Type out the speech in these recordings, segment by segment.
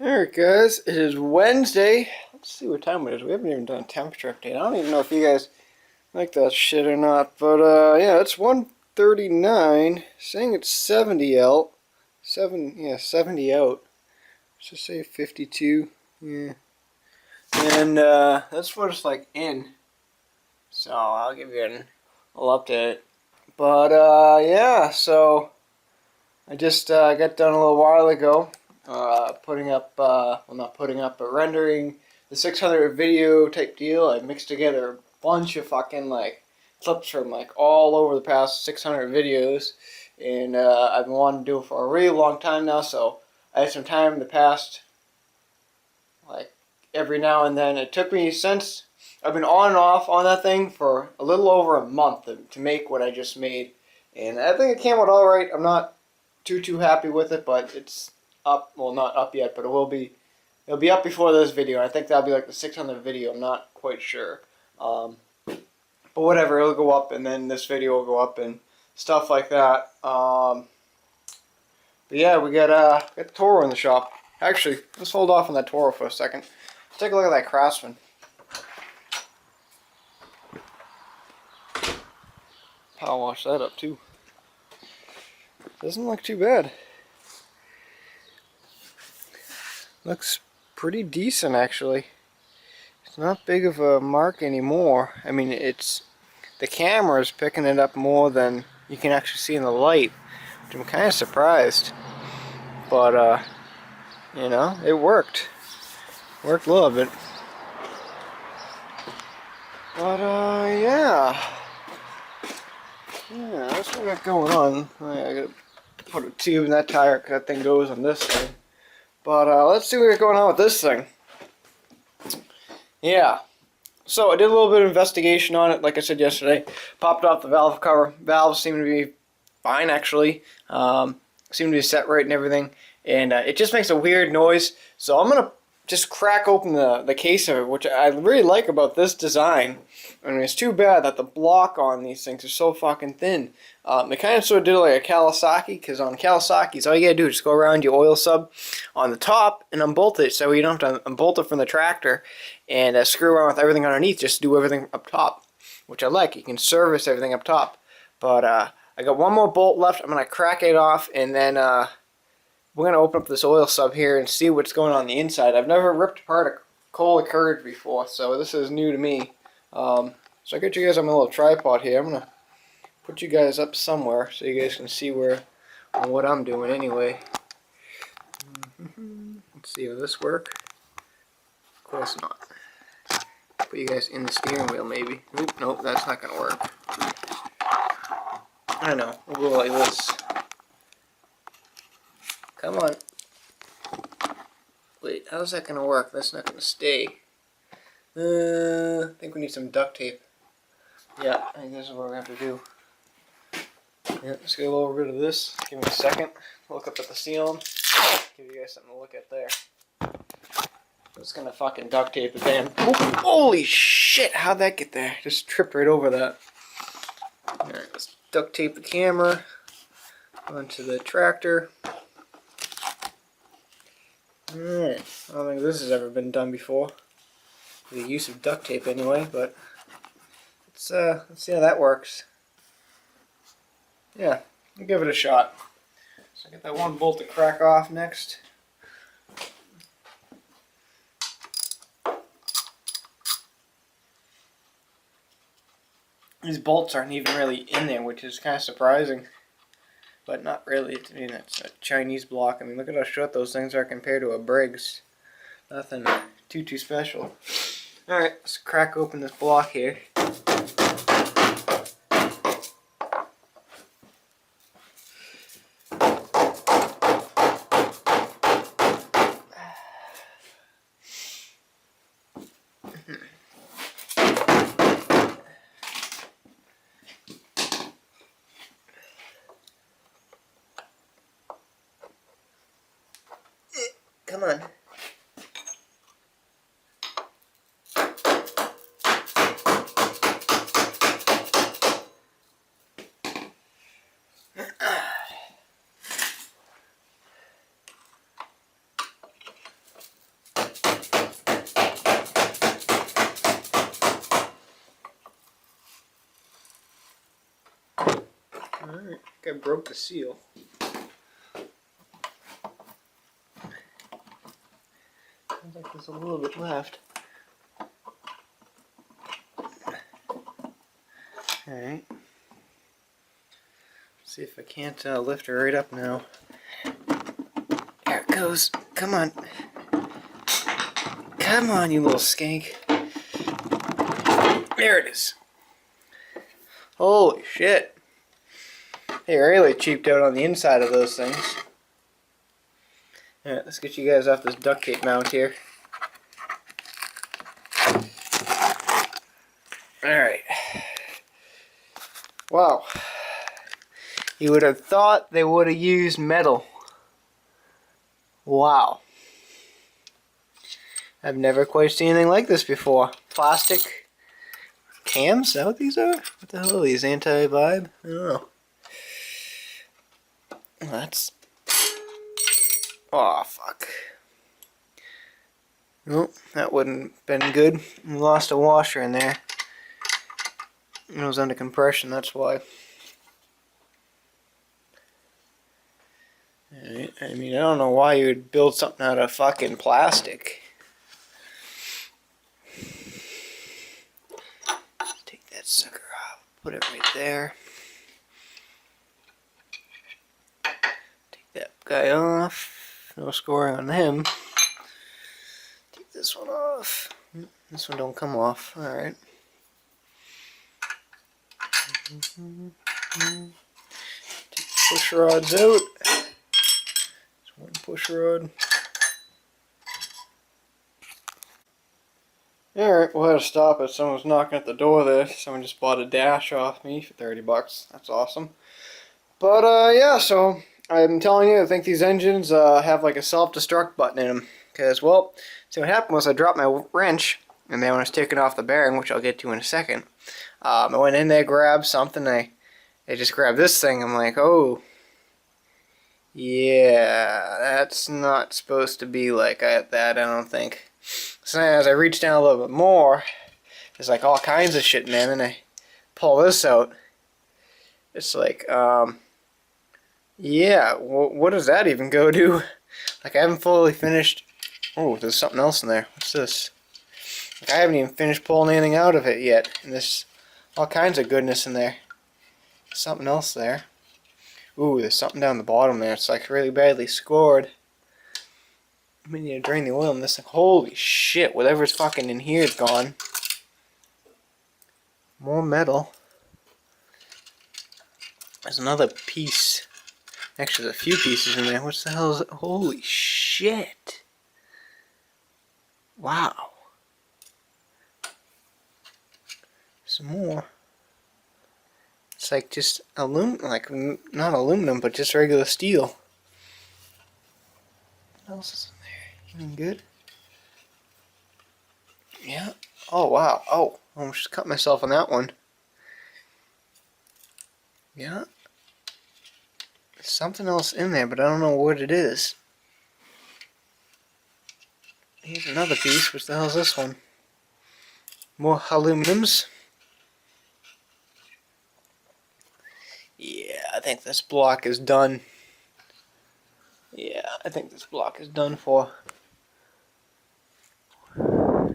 Alright guys, it is Wednesday. Let's see what time it is. We haven't even done a temperature update. I don't even know if you guys like that shit or not. But yeah, it's 1:39, saying it's 70 out. 70 out. Let's just say 52. Yeah. And that's what it's like in. So I'll give you a little update. But yeah, so I just got done a little while ago. Putting up, well, not putting up, but rendering the 600 video type deal. I mixed together a bunch of fucking like clips from like all over the past 600 videos, and I've been wanting to do it for a really long time now. So I had some time in the past, like every now and then. It took me since I've been on and off on that thing for a little over a month to make what I just made, and I think it came out all right. I'm not too happy with it, but it's up. Well, not up yet, but it will be. It'll be up before this video. I think that'll be like the 600th video. I'm not quite sure. But whatever, it'll go up, and then this video will go up and stuff like that. But yeah, we got the Toro in the shop. Actually, let's hold off on that Toro for a second. Let's take a look at that Craftsman. Power wash that up too. Doesn't look too bad. Looks pretty decent actually. It's not big of a mark anymore. I mean, the camera is picking it up more than you can actually see in the light, which I'm kind of surprised. But you know, it worked. Worked a little bit. But yeah. Yeah, that's what we got going on. I gotta put a tube in that tire because that thing goes on this thing. But let's see what we got going on with this thing. Yeah. So I did a little bit of investigation on it, like I said yesterday. Popped off the valve cover. Valves seem to be fine actually. Seem to be set right and everything. And it just makes a weird noise. So I'm gonna just crack open the case of it, which I really like about this design. I mean, it's too bad that the block on these things is so fucking thin. They kind of sort of did it like a Kawasaki, because on Kawasaki's, all you gotta do is just go around your oil sub on the top and unbolt it, so you don't have to unbolt it from the tractor and screw around with everything underneath. Just do everything up top, which I like. You can service everything up top. But I got one more bolt left. I'm gonna crack it off, and then we're going to open up this oil sub here and see what's going on the inside. I've never ripped apart a Kohler Courage before, so this is new to me. So I got you guys on my little tripod here. I'm going to put you guys up somewhere so you guys can see what I'm doing anyway. Let's see, will this work? Of course not. Put you guys in the steering wheel maybe. Oop, nope, that's not going to work. I know, we'll go like this. Come on. Wait, how's that gonna work? That's not gonna stay. I think we need some duct tape. Yeah, I think this is what we have to do. Yeah, let's get a little rid of this. Give me a second. Look up at the ceiling. Give you guys something to look at there. It's gonna fucking duct tape it in. Oh, holy shit! How'd that get there? Just tripped right over that. Alright, let's duct tape the camera onto the tractor. Alright, I don't think this has ever been done before. The use of duct tape anyway, but let's see how that works. Yeah, I'll give it a shot. So I get that one bolt to crack off next. These bolts aren't even really in there, which is kind of surprising. But not really. I mean, it's a Chinese block. I mean, look at how short those things are compared to a Briggs. Nothing too special. Alright, let's crack open this block here. Come on. I broke the seal. Sounds like there's a little bit left. Alright. See if I can't lift her right up now. There it goes. Come on. Come on, you little skank. There it is. Holy shit. They really cheaped out on the inside of those things. Alright, let's get you guys off this duct tape mount here. Alright. Wow. You would have thought they would have used metal. Wow. I've never quite seen anything like this before. Plastic cams? Is that what these are? What the hell are these? Anti-vibe? I don't know. That's... Oh, fuck. Nope, that wouldn't have been good. We lost a washer in there. It was under compression, that's why. I mean, I don't know why you would build something out of fucking plastic. Take that sucker off. Put it right there. Take that guy off. No scoring on him. Take this one off. This one don't come off. Alright. Take push rods out. One push rod. Alright, we'll have to stop it. Someone's knocking at the door there. Someone just bought a dash off me for 30 bucks. That's awesome. But yeah, so I'm telling you, I think these engines have like a self-destruct button in them. Because, well, see what happened was I dropped my wrench, and then when I was taking off the bearing, which I'll get to in a second, I went in there, grabbed something, I just grabbed this thing. I'm like, oh. Yeah, that's not supposed to be like that, I don't think. So as I reach down a little bit more, there's like all kinds of shit in there, and then I pull this out. It's like, yeah, what does that even go to? Like, I haven't fully finished. Oh, there's something else in there. What's this? Like, I haven't even finished pulling anything out of it yet, and there's all kinds of goodness in there. Something else there. Ooh, there's something down the bottom there. It's like really badly scored. I need to drain the oil in this thing. Holy shit, whatever's fucking in here is gone. More metal. There's another piece. Actually, there's a few pieces in there. What the hell is it? Holy shit. Wow. Some more. It's like just like not aluminum, but just regular steel. What else is in there? Anything good? Yeah. Oh wow. Oh, I almost just cut myself on that one. Yeah. There's something else in there, but I don't know what it is. Here's another piece. What the hell is this one? More aluminums. Yeah, I think this block is done. Yeah, I think this block is done for. Oh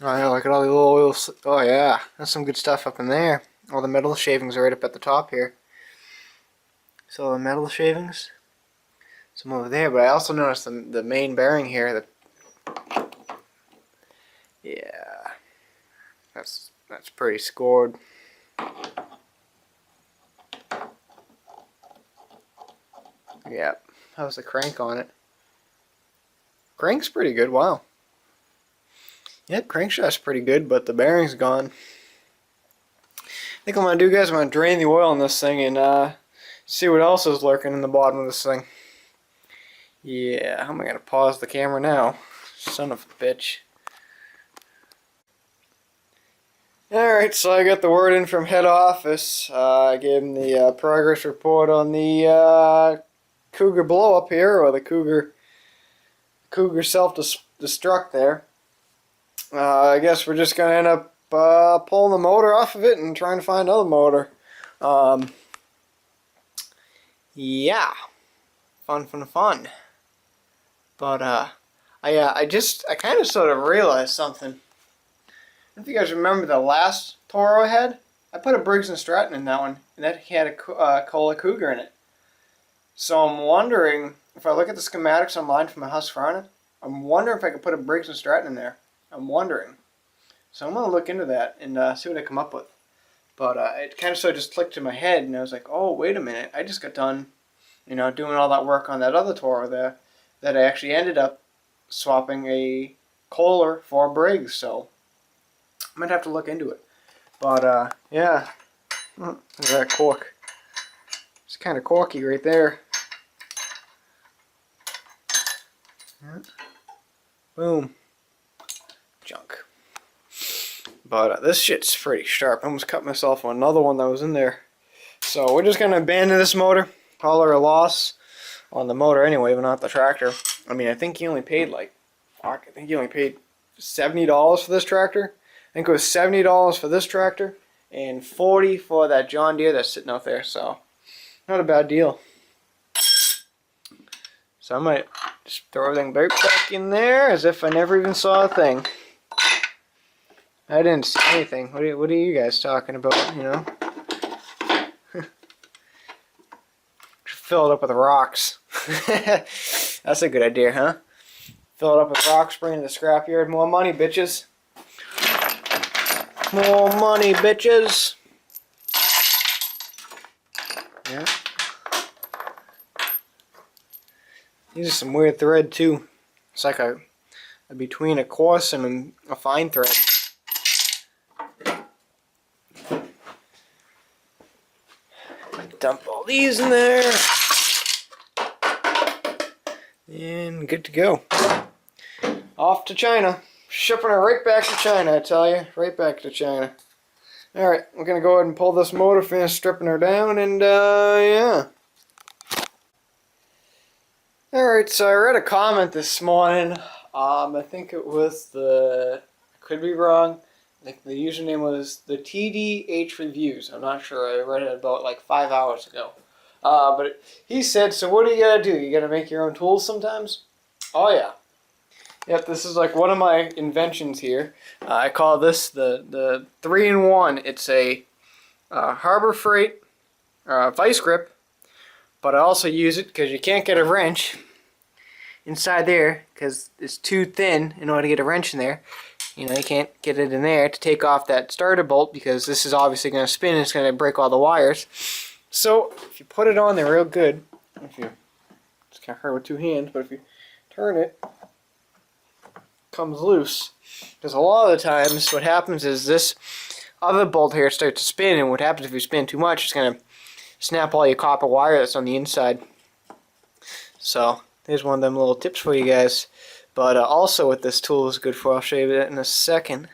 yeah, look at all the little oils. Oh yeah, that's some good stuff up in there. All the metal shavings are right up at the top here. So the metal shavings, some over there. But I also noticed the main bearing here. Yeah, that's pretty scored. Yeah, how's the crank on it? Crank's pretty good, wow. Yep, crankshaft's pretty good, but the bearing's gone. I think what I'm going to do, guys, I'm going to drain the oil in this thing and see what else is lurking in the bottom of this thing. Yeah, how am I going to pause the camera now? Son of a bitch. Alright, so I got the word in from head office. I gave him the progress report on the Cougar blow up here, or the Cougar self-destruct there. I guess we're just going to end up pulling the motor off of it and trying to find another motor. yeah, fun. But I kind of sort of realized something. If you guys remember the last Toro I had, I put a Briggs & Stratton in that one, and that had a Kohler Cougar in it. So I'm wondering, if I look at the schematics online for my Husqvarna, I'm wondering if I could put a Briggs & Stratton in there. I'm wondering. So I'm going to look into that and see what I come up with. But it kind of sort of just clicked in my head, and I was like, oh, wait a minute. I just got done, doing all that work on that other Toro there, that I actually ended up swapping a Kohler for a Briggs. So I might have to look into it. But yeah, look at that cork. It's kind of corky right there. Yeah. Boom. Junk. But this shit's pretty sharp. I almost cut myself on another one that was in there. So we're just going to abandon this motor. Call her a loss on the motor anyway, but not the tractor. I mean, I think he only paid $70 for this tractor. I think it was $70 for this tractor and $40 for that John Deere that's sitting out there. So not a bad deal. So I might just throw everything right back in there as if I never even saw a thing. I didn't see anything. What are you guys talking about, Fill it up with rocks. That's a good idea, huh? Fill it up with rocks, bring it to the scrapyard. More money, bitches. More money, bitches. Yeah. These are some weird thread, too. It's like a between a coarse and a fine thread. Dump all these in there. And good to go. Off to China. Shipping her right back to China, I tell you. Right back to China. Alright, we're going to go ahead and pull this motor, finish stripping her down, and yeah. Alright, so I read a comment this morning. I think it was I could be wrong. I think the username was the TDH Reviews. I'm not sure. I read it about like 5 hours ago. But he said, so what do you gotta do? You gotta make your own tools sometimes? Oh yeah. Yep, this is like one of my inventions here. I call this the 3-in-1. It's a Harbor Freight vice grip, but I also use it because you can't get a wrench inside there because it's too thin in order to get a wrench in there. You can't get it in there to take off that starter bolt because this is obviously going to spin and it's going to break all the wires. So if you put it on there real good, it's kind of hard with two hands, but if you turn it, it comes loose. Because a lot of the times what happens is this other bolt here starts to spin, and what happens if you spin too much, it's going to snap all your copper wire that's on the inside. So there's one of them little tips for you guys. But also what this tool is good for, I'll show you that in a second.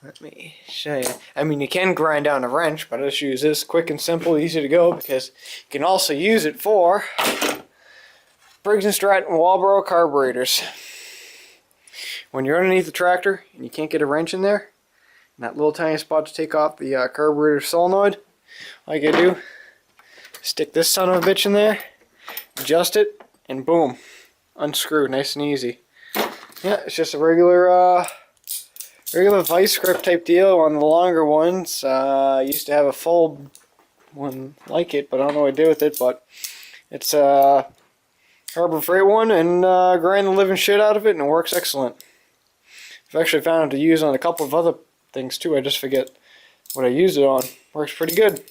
Let me show you. I mean, you can grind down a wrench, but I just use this quick and simple, easy to go, because you can also use it for Briggs & Stratton Walbro carburetors. When you're underneath the tractor and you can't get a wrench in there, and that little tiny spot to take off the carburetor solenoid, all you gotta do, stick this son of a bitch in there, adjust it, and boom. Unscrew, nice and easy. Yeah, it's just a regular vice grip type deal on the longer ones. I used to have a full one like it, but I don't know what I did with it. But it's a Harbor Freight one, and grind the living shit out of it, and it works excellent. I've actually found it to use on a couple of other things too. I just forget what I used it on. Works pretty good.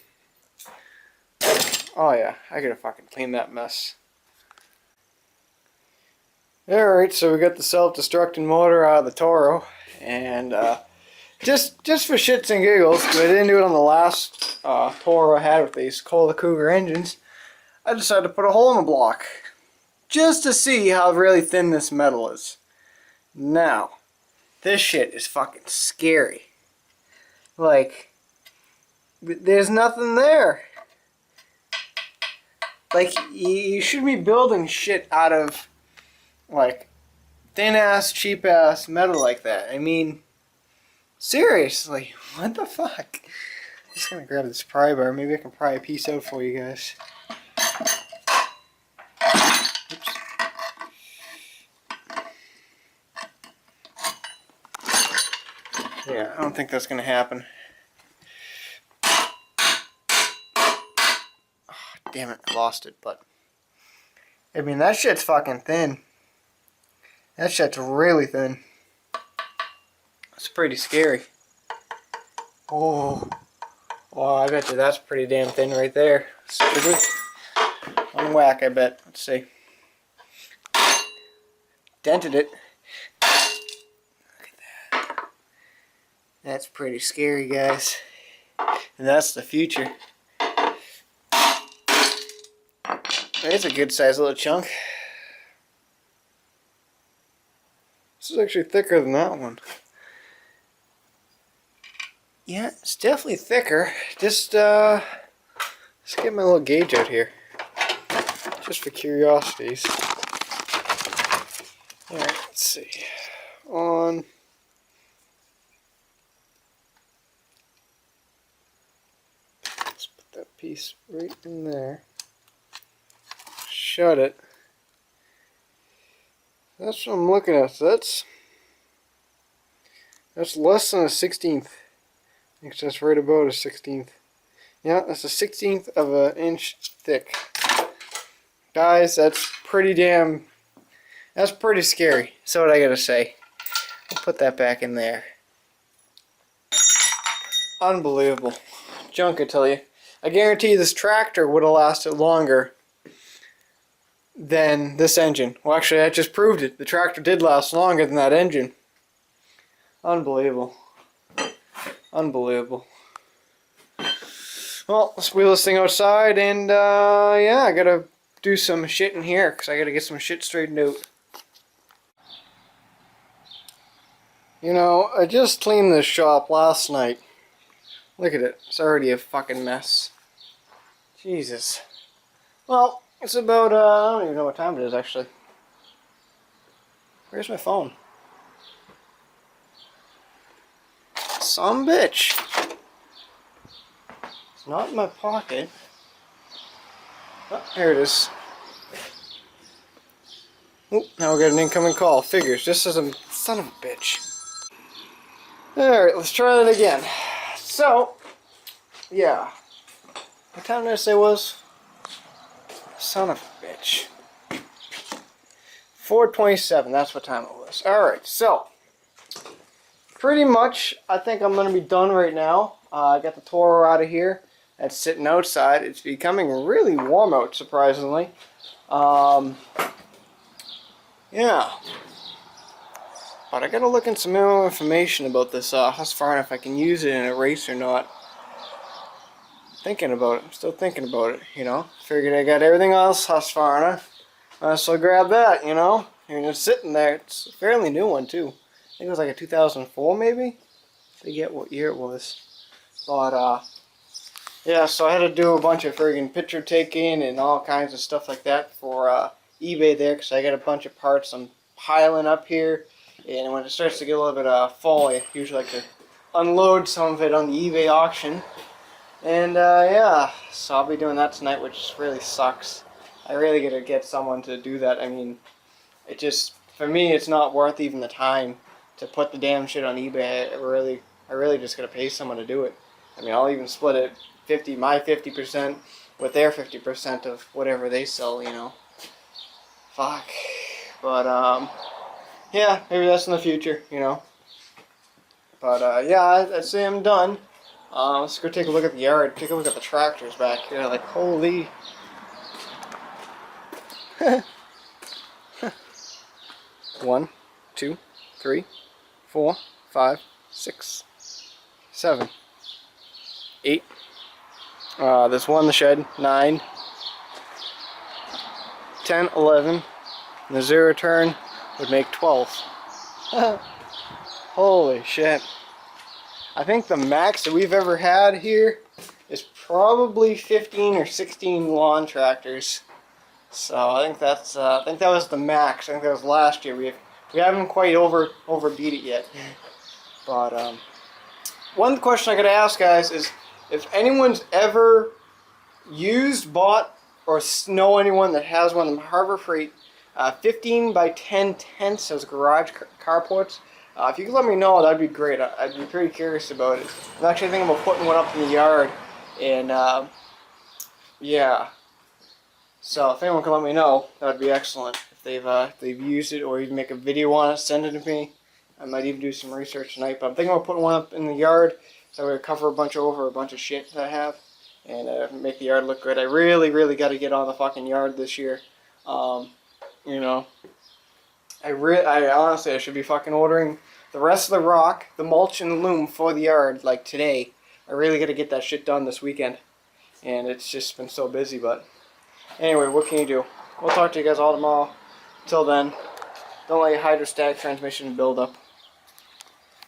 Oh yeah, I gotta fucking clean that mess. Alright, so we got the self-destructing motor out of the Toro, and just for shits and giggles, because I didn't do it on the last Toro I had with these Kohler Cougar engines, I decided to put a hole in the block, just to see how really thin this metal is. Now, this shit is fucking scary. Like, there's nothing there. Like, you should be building shit out of like thin-ass, cheap-ass metal like that. I mean, seriously, what the fuck? I'm just gonna grab this pry bar. Maybe I can pry a piece out for you guys. Oops. Yeah, I don't think that's gonna happen. Oh, damn it, I lost it, but I mean that shit's fucking thin. That shit's really thin. It's pretty scary. Oh, I bet you that's pretty damn thin right there. One whack, I bet. Let's see. Dented it. Look at that. That's pretty scary, guys. And that's the future. It's a good sized little chunk. This is actually thicker than that one. Yeah, it's definitely thicker. Just let's get my little gauge out here. Just for curiosities. Alright, let's see. Let's put that piece right in there. Shut it. That's what I'm looking at. So that's less than a 16th. I think that's right about a 16th. Yeah, that's a 16th of an inch thick. Guys, that's pretty scary. So what I gotta say. I'll put that back in there. Unbelievable. Junk, I tell you. I guarantee this tractor would have lasted longer than this engine. Well, actually, I just proved it. The tractor did last longer than that engine. Unbelievable. Unbelievable. Well, let's wheel this thing outside, and yeah, I gotta do some shit in here because I gotta get some shit straightened out. You know, I just cleaned this shop last night. Look at it. It's already a fucking mess. Jesus. Well, it's about, I don't even know what time it is, actually. Where's my phone? Some bitch. It's not in my pocket. Oh, here it is. Oop, now we got an incoming call. Figures. This is a son of a bitch. Alright, let's try that again. So, yeah. What time did I say it was? Son of a bitch. 4:27, that's what time it was. Alright, so pretty much I think I'm going to be done right now. I got the Toro out of here. That's sitting outside. It's becoming really warm out, surprisingly. Yeah. But I got to look in some more information about this Husqvarna, if I can use it in a race or not. Thinking about it. I'm still thinking about it, you know. Figured I got everything else Husqvarna. So grab that, you know. And it's sitting there. It's a fairly new one, too. I think it was like a 2004, maybe? I forget what year it was. But, yeah, so I had to do a bunch of friggin' picture taking and all kinds of stuff like that for eBay there, because I got a bunch of parts I'm piling up here. And when it starts to get a little bit full, I usually like to unload some of it on the eBay auction. And yeah, so I'll be doing that tonight, which really sucks. I really gotta get someone to do that. I mean, it just, for me, it's not worth even the time to put the damn shit on eBay. I really just gotta pay someone to do it. I mean, I'll even split it my 50% with their 50% of whatever they sell, you know. Fuck. But yeah, maybe that's in the future, you know. But yeah, I'd say I'm done. Let's go take a look at the yard, take a look at the tractors back here, like, holy. 1, 2, 3, 4, 5, 6, 7, 8. There's one in the shed, 9, 10, 11, and the zero turn would make 12. Holy shit. I think the max that we've ever had here is probably 15 or 16 lawn tractors. So I think that was the max. I think that was last year. We haven't quite overbeat it yet. But one question I gotta ask, guys, is if anyone's ever bought or know anyone that has one of them Harbor Freight 15 by 10 tents as garage carports. If you could let me know, that'd be great. I'd be pretty curious about it. I'm actually thinking about putting one up in the yard, and yeah. So if anyone can let me know, that would be excellent. If they've used it or even make a video on it, send it to me. I might even do some research tonight. But I'm thinking about putting one up in the yard so I would cover a bunch of shit that I have and make the yard look good. I really got to get on the fucking yard this year. You know, I honestly I should be fucking ordering the rest of the rock, the mulch, and the loom for the yard like today. I really got to get that shit done this weekend, and it's just been so busy. But anyway, what can you do? We'll talk to you guys all tomorrow. Until then, don't let your hydrostatic transmission build up.